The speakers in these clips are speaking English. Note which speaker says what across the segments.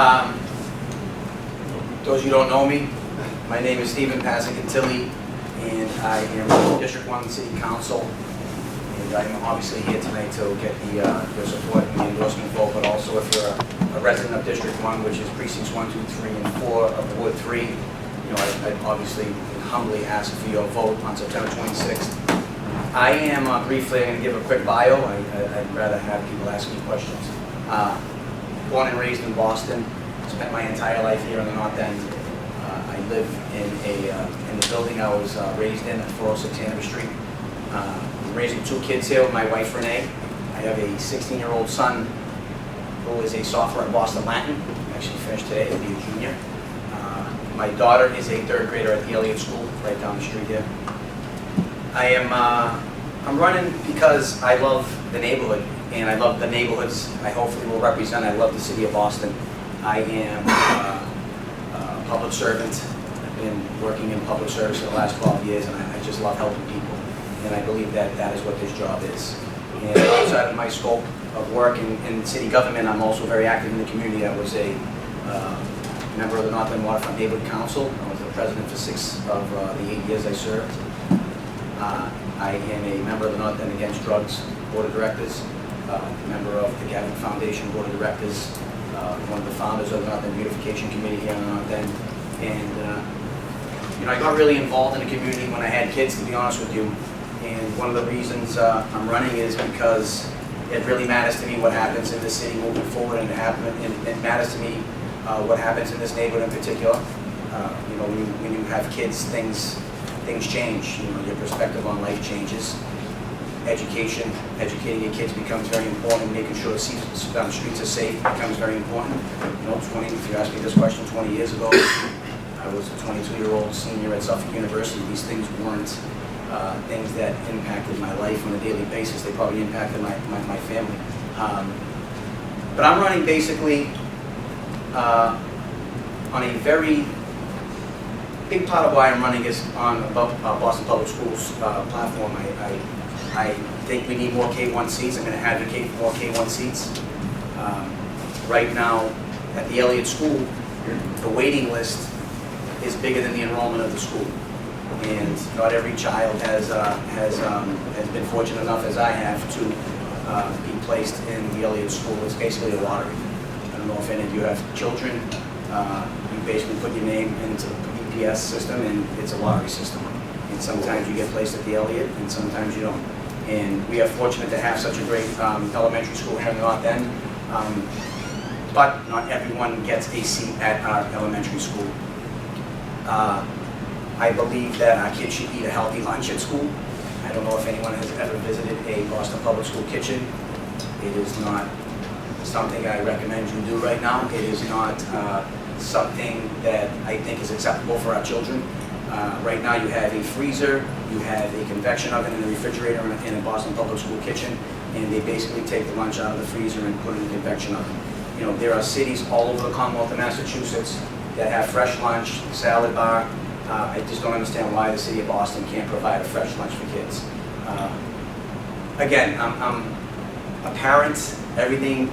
Speaker 1: Um, those of you who don't know me, my name is Passacantilli, and I am District 1 City Council. And I'm obviously here tonight to get your support and the endorsement vote, but also if you're a resident of District 1, which is precincts 1, 2, 3, and 4 of Ward 3, you know, I obviously humbly ask for your vote on September 26th. I am, briefly, I'm going to give a quick bio. I'd rather have people ask me questions. Born and raised in Boston, spent my entire life here in the North End. I live in the building I was raised in at 406 Hanover Street. I'm raising 2 kids here with my wife Renee. I have a 16-year-old son who is a sophomore at Boston Latin. He actually finished today, he'll be a junior. My daughter is a 3rd grader at the Elliott School, right down the street here. I'm running because I love the neighborhood, and I love the neighborhoods I hopefully will represent. I love the city of Boston. I am a public servant. I've been working in public service for the last 12 years, and I just love helping people. And I believe that that is what this job is. And outside of my scope of work in city government, I'm also very active in the community. I was a member of the North End Waterfront Neighborhood Council. I was the president for 6 of the 8 years I served. I am a member of the North End Against Drugs Board of Directors, a member of the Gavin Foundation Board of Directors, one of the founders of the North End Beautification Committee here in the North End. And you know, I got really involved in the community when I had kids, to be honest with you. And one of the reasons I'm running is because it really matters to me what happens in this city moving forward, and it matters to me what happens in this neighborhood in particular. You know, when you have kids, things change. You know, your perspective on life changes. Educating your kids becomes very important. Making sure the streets are safe becomes very important. You know, if you asked me this question 20 years ago, I was a 22-year-old senior at Suffolk University. These things weren't things that impacted my life on a daily basis. They probably impacted my family. But I'm running basically on a very big part of why I'm running is on Boston Public Schools platform. I think we need more K-1 seats. I'm going to advocate for more K-1 seats. Right now, at the Elliott School, the waiting list is bigger than the enrollment of the school. And not every child has been fortunate enough, as I have, to be placed in the Elliott School. It's basically a lottery. I don't know if any of you have children. You basically put your name into the EPS system, and it's a lottery system. And sometimes you get placed at the Elliott, and sometimes you don't. And we are fortunate to have such a great elementary school here in the North End, but not everyone gets a seat at our elementary school. I believe that our kids should eat a healthy lunch at school. I don't know if anyone has ever visited a Boston Public School kitchen. It is not something I recommend you do right now. It is not something that I think is acceptable for our children. Right now you have a freezer, you have a convection oven and a refrigerator in a Boston Public School kitchen, and they basically take the lunch out of the freezer and put it in the convection oven. You know, there are cities all over the Commonwealth of Massachusetts that have fresh lunch, salad bar. I just don't understand why the city of Boston can't provide a fresh lunch for kids. Again, I'm a parent. Everything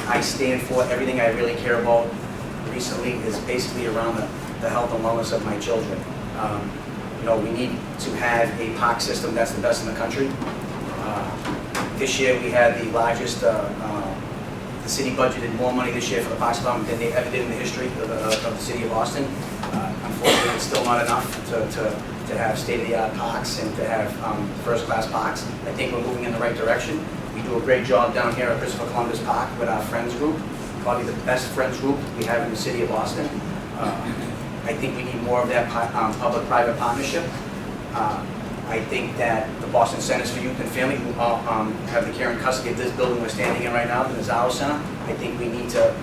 Speaker 1: I stand for, everything I really care about recently is basically around the health and wellness of my children. You know, we need to have a park system that's the best in the country. This year we had the largest, the city budgeted more money this year for the parks department than they ever did in the history of the city of Boston. Unfortunately, it's still not enough to have state-of-the-art parks and to have first-class parks. I think we're moving in the right direction. We do a great job down here at Christopher Columbus Park with our Friends group, probably the best Friends group we have in the city of Boston. I think we need more of that public-private partnership. I think that the Boston Centers for Youth and Family, who have the care and custody of this building we're standing in right now, the Nazaro Center, I think we need to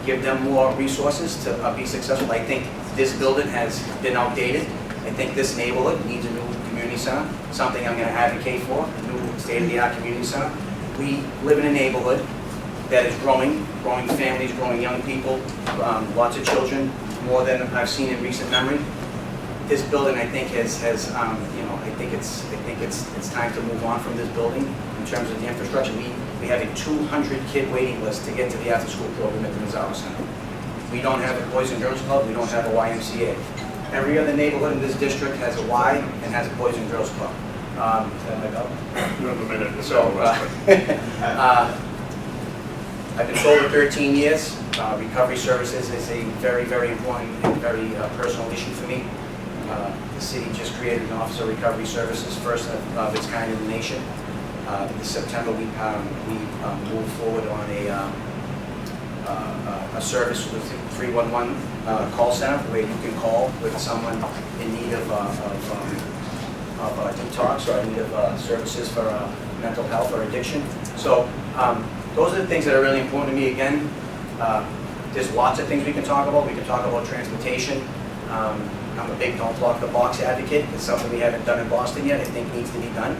Speaker 1: give them more resources to be successful. I think this building has been outdated. I think this neighborhood needs a new community center, something I'm going to advocate for, a new state-of-the-art community center. We live in a neighborhood that is growing families, growing young people, lots of children, more than I've seen in recent memory. this building, I think, I think it's time to move on from this building in terms of the infrastructure. We have a 200-kid waiting list to get to the after-school program at the Mazzaro Center. We don't have a Boys and Girls Club. We don't have a YMCA. Every other neighborhood in this district has a Y and has a Boys and Girls Club. Is that my go?
Speaker 2: You have a minute.
Speaker 1: So, I've been sold for 13 years. Recovery services is a very, very important and very personal issue for me. The city just created an Office of Recovery Services, first of its kind in the nation. This September, we moved forward on a service with the 311 call center where you can call with someone in need of detox or in need of services for mental health or addiction. So those are the things that are really important to me. Again, there's lots of things we can talk about. We can talk about transportation. I'm a big don't block the box advocate. It's something we haven't done in Boston yet. I think needs to be done.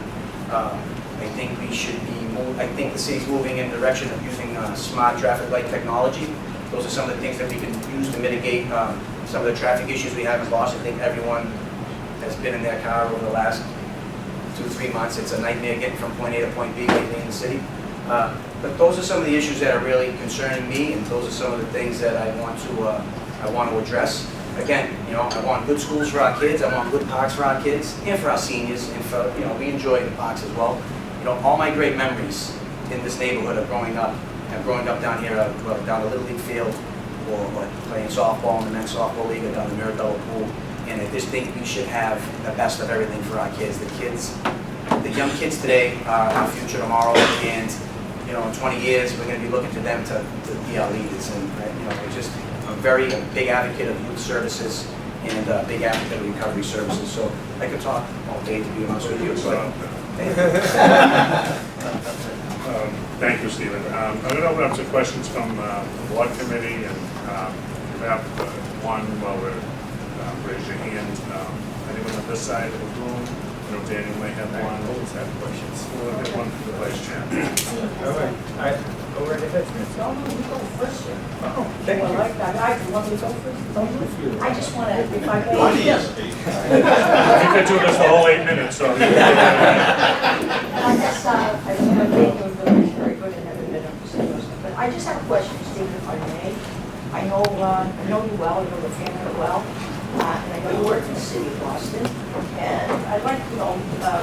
Speaker 1: I think we should be. I think the city's moving in the direction of using smart traffic light technology. Those are some of the things that we can use to mitigate some of the traffic issues we have in Boston. I think everyone has been in their car over the last 2-3 months. It's a nightmare getting from point A to point B lately in the city. But those are some of the issues that are really concerning me, and those are some of the things that I want to address. Again, I want good schools for our kids. I want good parks for our kids and for our seniors, and for we enjoy the parks as well. All my great memories in this neighborhood of growing up down here, down the Little League field, or playing softball in the men's softball league, or down the Mirabella pool. And I just think we should have the best of everything for our kids. The young kids today are our future tomorrow, and in 20 years we're going to be looking to them to be our leaders. And I'm a big advocate of youth services and a big advocate of recovery services. So I could talk all day, to be honest with you.
Speaker 2: Thank you, Stephen. I'm going to open up some questions from the board committee, and you have one while we're raise your hand. Anyone on this side of the room? Daniel may have one. I always have questions. We'll get one from the vice chair.
Speaker 3: All right. Go right ahead, Miss.
Speaker 4: No, you go first.
Speaker 3: Oh, thank
Speaker 4: Well,
Speaker 3: you.
Speaker 4: like that. You want me to go first? I just want to, if I may.
Speaker 2: You could do this the whole 8 minutes, so.
Speaker 4: I guess, I think my thinking was very good and every bit of it. But I just have a question, Steve, if I may. I know you well, I know the family well, and I know you work in the city of Boston. And I'd like to know,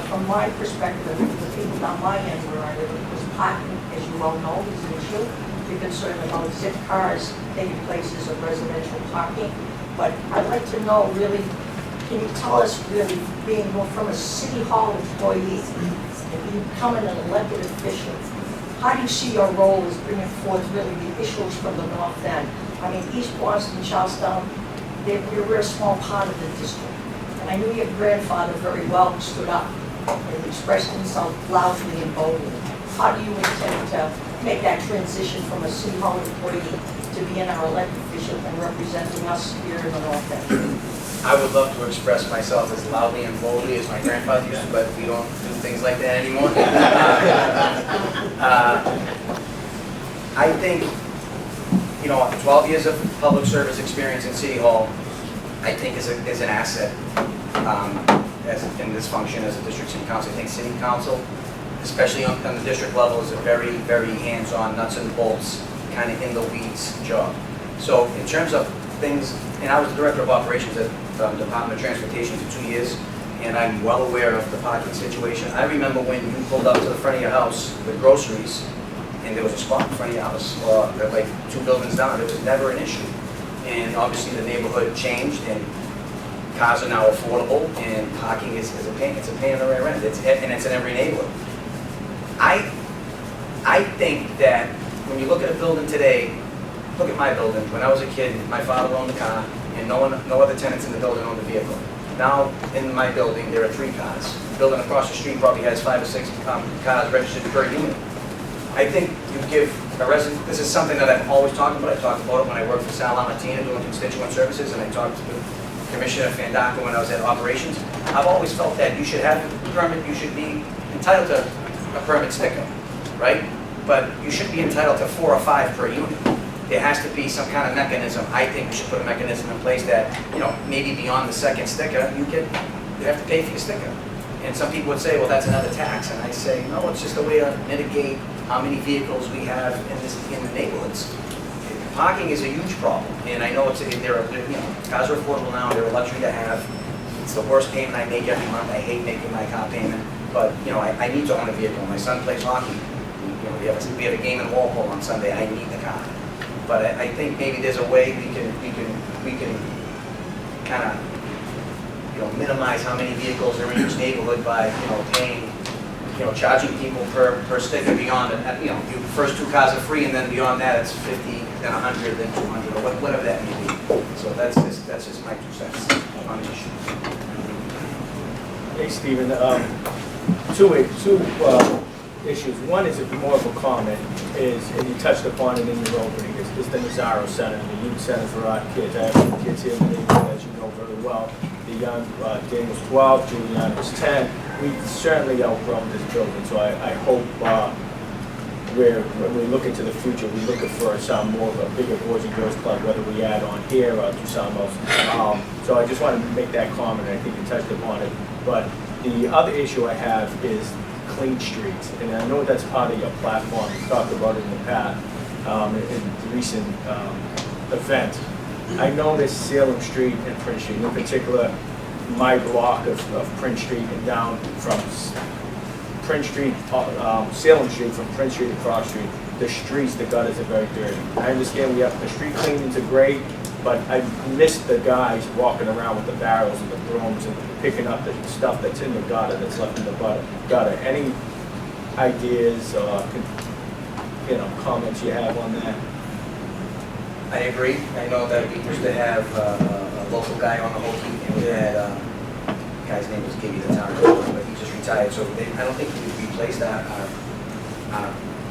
Speaker 4: from my perspective, the people down my end where I live, because parking, as you well know, is an issue. You're concerned about zip cars taking places of residential parking. But I'd like to know, really, can you tell us, really, being from a city hall employee, if you become an elected official, how do you see your role as bringing forth really the issues from the north end? I mean, East Boston, Charlestown, we're a small part of the district. And I knew your grandfather very well, who stood up and expressed himself loudly and boldly. How do you intend to make that transition from a city hall employee to being our elected official and representing us here in the north end?
Speaker 1: I would love to express myself as loudly and boldly as my grandfather used to, but we don't do things like that anymore. I think, 12 years of public service experience in City Hall, I think is an asset in this function as a district city council. I think city council, especially on the district level, is a very, very hands-on, nuts and bolts, kind of in the weeds job. So in terms of things, and I was the director of operations at the Department of Transportation for 2 years, and I'm well aware of the parking situation. I remember when you pulled up to the front of your house with groceries, and there was a spot in front of your house, or like 2 buildings down. It was never an issue. And obviously the neighborhood changed, and cars are now affordable, and parking is a pain. It's a pain in the rear end. And it's in every neighborhood. I think that when you look at a building today, look at my building. When I was a kid, my father owned the car, and no other tenants in the building owned the vehicle. Now, in my building, there are 3 cars. The building across the street probably has 5 or 6 cars registered per unit. I think you give a resident, this is something that I've always talked about. I talked about it when I worked for Sal Lamartina doing constituent services, and I talked to Commissioner Fandaco when I was at operations. I've always felt that you should have a permit, you should be entitled to a permit sticker, right? But you should be entitled to 4 or 5 per unit. there has to be some kind of mechanism. I think we should put a mechanism in place that, maybe beyond the second sticker, you have to pay for your sticker. And some people would say, well, that's another tax. And I say, no, it's just a way to mitigate how many vehicles we have in the neighborhoods. Parking is a huge problem, and I know cars are affordable now, they're a luxury to have. It's the worst payment I make every month. I hate making my car payment, but I need to own a vehicle. My son plays hockey. We have a game in Walpole on Sunday. I need the car. But I think maybe there's a way we can kind of minimize how many vehicles are in each neighborhood by paying, charging people per sticker beyond your first 2 cars are free, and then beyond that it's 50, then 100, then 200, or whatever that may be. So that's just my 2 cents on the issue.
Speaker 3: Hey, Stephen, two issues. One is more of a comment, and you touched upon it in your opening, is the Nazaro Center, the youth center for our kids. I have kids here in the neighborhood, as you know very well. The young, Dan was 12, Juliana was 10. We've certainly outgrown this building, so I hope when we look into the future, we're looking for some more of a bigger Boys and Girls Club, whether we add on here or do something else. So I just wanted to make that comment, and I think you touched upon it. But the other issue I have is clean streets, and I know that's part of your platform. You talked about it in the past, in recent events. I noticed Salem Street and Prince Street, in particular, my block of Prince Street and down from Prince Street, Salem Street, from Prince Street to Cross Street, the streets, the gutters are very dirty. I understand the street cleanings are great, but I miss the guys walking around with the barrels and the brooms and picking up the stuff that's in the gutter, that's left in the gutter. Any ideas or comments you have on that?
Speaker 1: I agree. I know that we used to have a local guy on the whole team, and we had, guy's name was Gibby the town, but he just retired, so I don't think we replaced our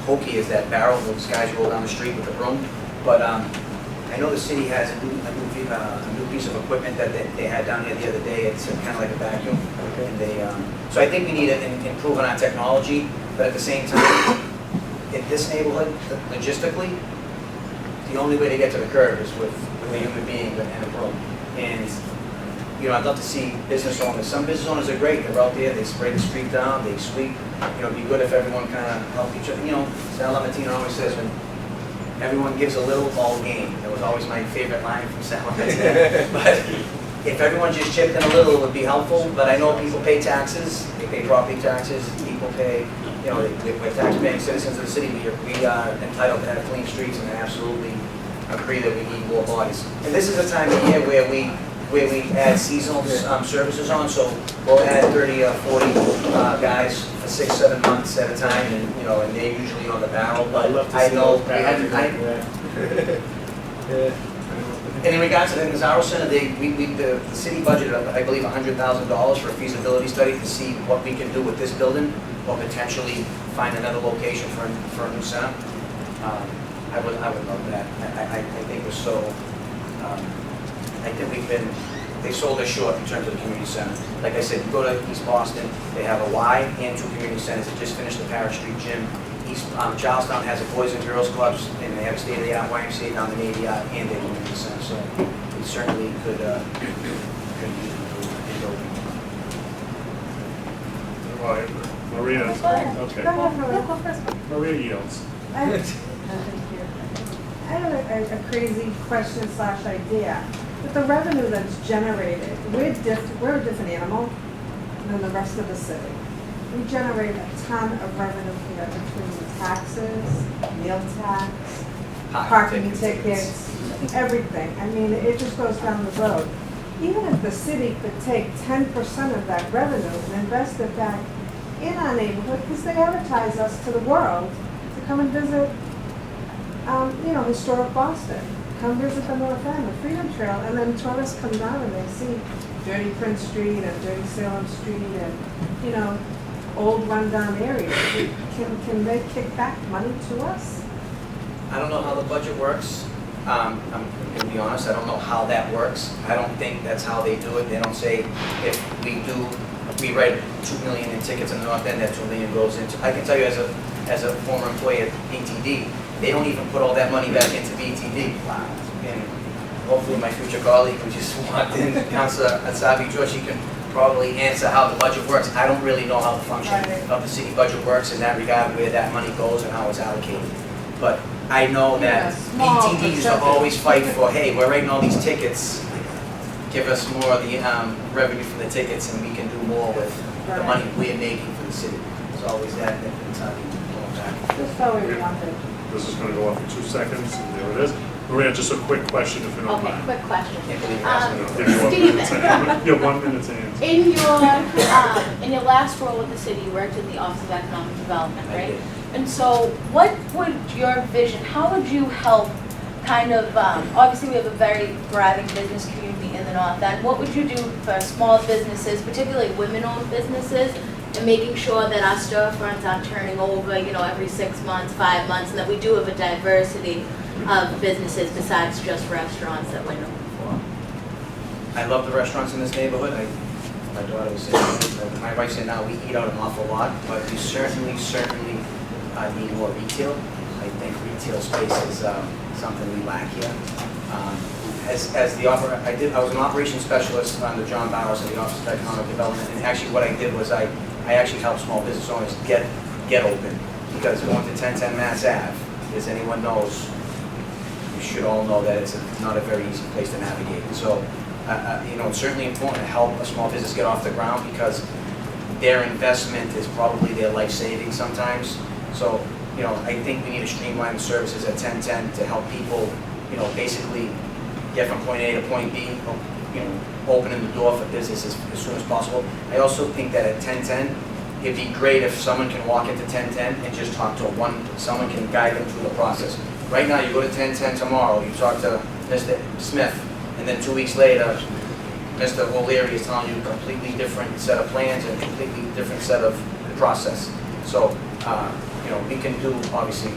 Speaker 1: hokey is that barrel those guys roll down the street with the broom. But I know the city has a new piece of equipment that they had down here the other day. It's kind of like a vacuum. And so I think we need to improve on our technology, but at the same time, in this neighborhood, logistically, the only way to get to the curb is with a human being and a broom. And I'd love to see business owners. Some business owners are great. They're out there. They spray the street down. They sweep. It'd be good if everyone kind of helped each other. Sal Lamatino always says, when everyone gives a little, all gain. That was always my favorite line from Sal Lamatino. But if everyone just chipped in a little, it would be helpful. But I know people pay taxes. They pay property taxes. People pay. We're tax-paying citizens of the city. We are entitled to have clean streets, and I absolutely agree that we need more bodies. And this is a time of year where we add seasonal services on, so we'll add 30 or 40 guys for 6-7 months at a time, and they're usually on the barrel. But I know and in regards to the Nazaro Center, the city budgeted, I believe, $100,000 for a feasibility study to see what we can do with this building, or potentially find another location for a new center. I would love that. I think we're so. I think they sold us short in terms of the community center. Like I said, you go to East Boston, they have a Y and 2 community centers. They just finished the Parish Street Gym. Charlestown has a Boys and Girls Clubs, and they have a state-of-the-art YMCA down the Navy Yard and their community center. So we certainly could use
Speaker 2: Maria, okay.
Speaker 5: Go ahead.
Speaker 2: Maria yields.
Speaker 5: I have a crazy question / idea. With the revenue that's generated, we're a different animal than the rest of the city. We generate a ton of revenue here between taxes, meal tax, parking tickets, everything. I mean, it just goes down the road. Even if the city could take 10% of that revenue and invest it back in our neighborhood, because they advertise us to the world to come and visit, historic Boston. Come visit the North End, the Freedom Trail, and then tourists come down and they see dirty Prince Street and dirty Salem Street and, old rundown areas. Can they kick back money to us?
Speaker 1: I don't know how the budget works. I'm going to be honest, I don't know how that works. I don't think that's how they do it. They don't say if we write 2 million in tickets in the North End, that 2 million goes into. I can tell you as a former employee at ATD, They don't even put all that money back into BTD. And hopefully my future colleague who just walked in, Councilor Asabi George, she can probably answer how the budget works. I don't really know how the function
Speaker 5: Right.
Speaker 1: of the city budget works in that regard, where that money goes and how it's allocated. But I know
Speaker 5: Yeah,
Speaker 1: that
Speaker 5: small
Speaker 1: BTD used to
Speaker 5: percentage.
Speaker 1: always fight for, hey, we're writing all these tickets, give us more of the revenue from the tickets and we can do more with the
Speaker 5: Right.
Speaker 1: money we're making for the city. It's always that mentality going back.
Speaker 5: Just how we wanted.
Speaker 2: This is gonna go off in 2 seconds, and there it is. Maria, just a quick question if you don't
Speaker 6: Okay,
Speaker 2: mind.
Speaker 6: quick question.
Speaker 1: Can't believe you're asking me.
Speaker 2: Give you 1 minute to answer. You have 1 minute to answer.
Speaker 6: In your last role with the city, you worked in the Office of Economic Development,
Speaker 1: I
Speaker 6: right?
Speaker 1: did.
Speaker 6: And so what would your vision, how would you help kind of, obviously we have a very thriving business community in the North End. What would you do for small businesses, particularly women-owned businesses, and making sure that our storefronts aren't turning over, you know, every 6 months, 5 months, and that we do have a diversity of businesses besides just restaurants that we're known for?
Speaker 1: I love the restaurants in this neighborhood. My daughter was saying, my wife said now we eat out an awful lot, but we certainly need more retail. I think retail space is something we lack here. I was an operations specialist under John Bowers in the Office of Economic Development, and actually what I did was I actually helped small business owners get open, because going to 1010 Mass Ave, as anyone knows, you should all know that it's not a very easy place to navigate. So, you know, it's certainly important to help a small business get off the ground, because their investment is probably their life savings sometimes. So, you know, I think we need to streamline the services at 1010 to help people, you know, basically get from point A to point B, you know, opening the door for business as soon as possible. I also think that at 1010, it'd be great if someone can walk into 1010 and just talk to someone can guide them through the process. Right now, you go to 1010 tomorrow, you talk to Mr. Smith, and then 2 weeks later, Mr. O'Leary is telling you a completely different set of plans and a completely different set of process. So, you know, we can do, obviously,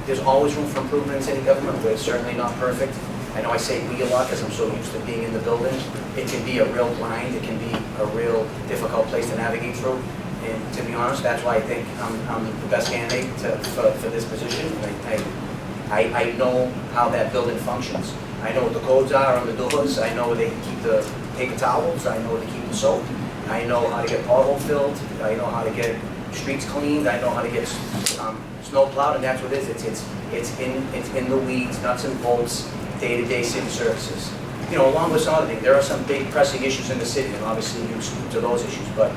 Speaker 1: there's always room for improvement in city government, but it's certainly not perfect. I know I say we a lot because I'm so used to being in the building. It can be a real grind, it can be a real difficult place to navigate through. And to be honest, that's why I think I'm the best candidate for this position. I know how that building functions. I know what the codes are on the doors. I know where they keep the paper towels. I know where to keep the soap. I know how to get pothole filled. I know how to get streets cleaned. I know how to get snow plowed, and that's what it is. It's in the weeds, nuts and bolts, day-to-day city services. You know, along with some other things, there are some big pressing issues in the city, and obviously you speak to those issues. But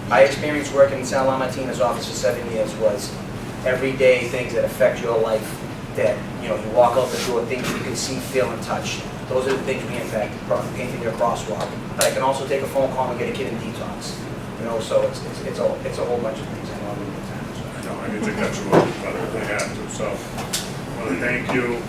Speaker 1: my experience working in Sal Lamartina's office for 7 years was everyday things that affect your life. That, you know, you walk out the door, things you can see, feel, and touch. Those are the things we impact, painting your crosswalk. But I can also take a phone call and get a kid in detox. You know, so it's a whole bunch of things. I know I'm losing time. So.
Speaker 2: No, I need to catch you up, but I have to. So, I want to thank you